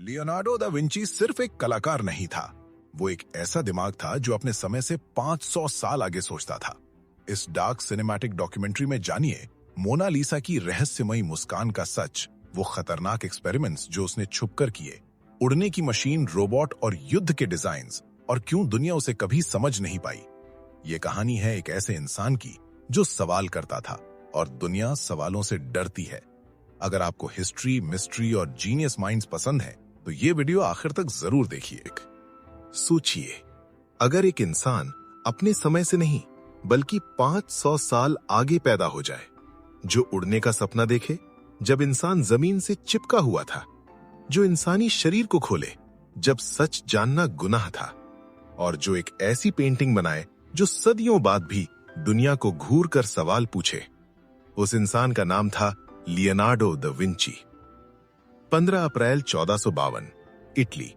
Leonardo da Vinci सिर्फ एक कलाकार नहीं था, वो एक ऐसा दिमाग था जो अपने समय से 500 साल आगे सोचता था। इस डार्क सिनेमैटिक डॉक्यूमेंट्री में जानिए मोनालिसा की रहस्यमयी मुस्कान का सच, वो खतरनाक एक्सपेरिमेंट्स जो उसने छुपकर किए, उड़ने की मशीन, रोबोट और युद्ध के डिजाइन्स, और क्यों दुनिया उसे कभी समझ नहीं पाई। ये कहानी है एक ऐसे इंसान की जो सवाल करता था और दुनिया सवालों से डरती है। अगर आपको हिस्ट्री, मिस्ट्री और जीनियस माइंड्स पसंद है तो ये वीडियो आखिर तक जरूर देखिए। सोचिए, अगर एक इंसान अपने समय से नहीं बल्कि 500 साल आगे पैदा हो जाए, जो उड़ने का सपना देखे जब इंसान जमीन से चिपका हुआ था, जो इंसानी शरीर को खोले जब सच जानना गुनाह था, और जो एक ऐसी पेंटिंग बनाए जो सदियों बाद भी दुनिया को घूर कर सवाल पूछे। उस इंसान का नाम था लियोनार्डो दा विंची। 15 अप्रैल 1452, इटली।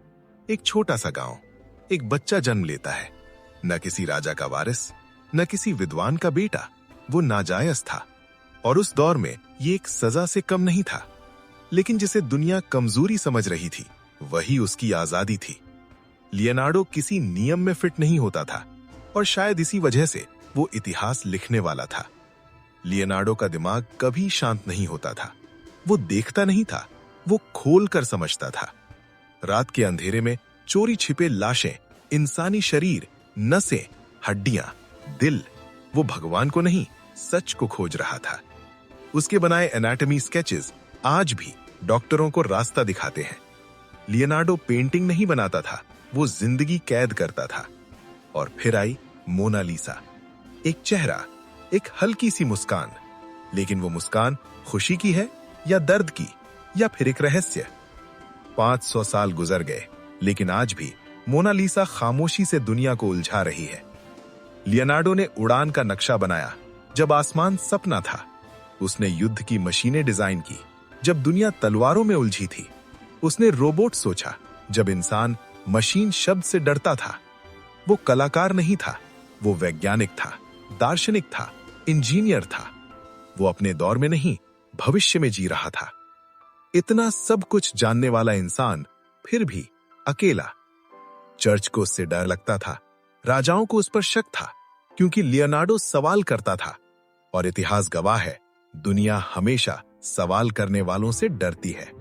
एक छोटा सा गांव। एक बच्चा जन्म लेता है, न किसी राजा का वारिस, न किसी विद्वान का बेटा। वो नाजायज था और उस दौर में ये एक सजा से कम नहीं था। लेकिन जिसे दुनिया कमजोरी समझ रही थी, वही उसकी आजादी थी। लियोनार्डो किसी नियम में फिट नहीं होता था और शायद इसी वजह से वो इतिहास लिखने वाला था। लियोनार्डो का दिमाग कभी शांत नहीं होता था। वो देखता नहीं था, वो खोल कर समझता था। रात के अंधेरे में चोरी छिपे लाशें, इंसानी शरीर, नसें, हड्डियां, दिल, वो भगवान को नहीं, सच को खोज रहा था। उसके बनाए एनाटॉमी स्केचेस आज भी डॉक्टरों को रास्ता दिखाते हैं। लियोनार्डो पेंटिंग नहीं बनाता था, वो जिंदगी कैद करता था। और फिर आई मोनालिसा। एक चेहरा, एक हल्की सी मुस्कान, लेकिन वो मुस्कान खुशी की है या दर्द की, या फिर एक रहस्य। 500 साल गुजर गए, लेकिन आज भी मोनालिसा खामोशी से दुनिया को उलझा रही है। लियोनार्डो ने उड़ान का नक्शा बनाया जब आसमान सपना था। उसने युद्ध की मशीनें डिजाइन की जब दुनिया तलवारों में उलझी थी। उसने रोबोट सोचा जब इंसान मशीन शब्द से डरता था। वो कलाकार नहीं था, वो वैज्ञानिक था, दार्शनिक था, इंजीनियर था। वो अपने दौर में नहीं, भविष्य में जी रहा था। इतना सब कुछ जानने वाला इंसान फिर भी अकेला। चर्च को उससे डर लगता था, राजाओं को उस पर शक था, क्योंकि लियोनार्डो सवाल करता था। और इतिहास गवाह है, दुनिया हमेशा सवाल करने वालों से डरती है।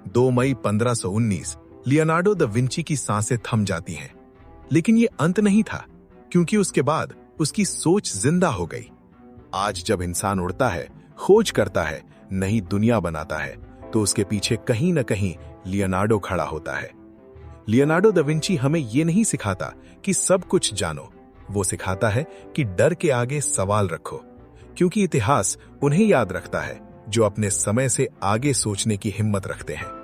2 मई 1519 लियोनार्डो दा विंची की सांसें थम जाती हैं। लेकिन ये अंत नहीं था, क्योंकि उसके बाद उसकी सोच जिंदा हो गई। आज जब इंसान उड़ता है, खोज करता है, नई दुनिया बनाता है, तो उसके पीछे कहीं न कहीं लियोनार्डो खड़ा होता है। लियोनार्डो दा विंची हमें ये नहीं सिखाता कि सब कुछ जानो, वो सिखाता है कि डर के आगे सवाल रखो, क्योंकि इतिहास उन्हें याद रखता है जो अपने समय से आगे सोचने की हिम्मत रखते हैं।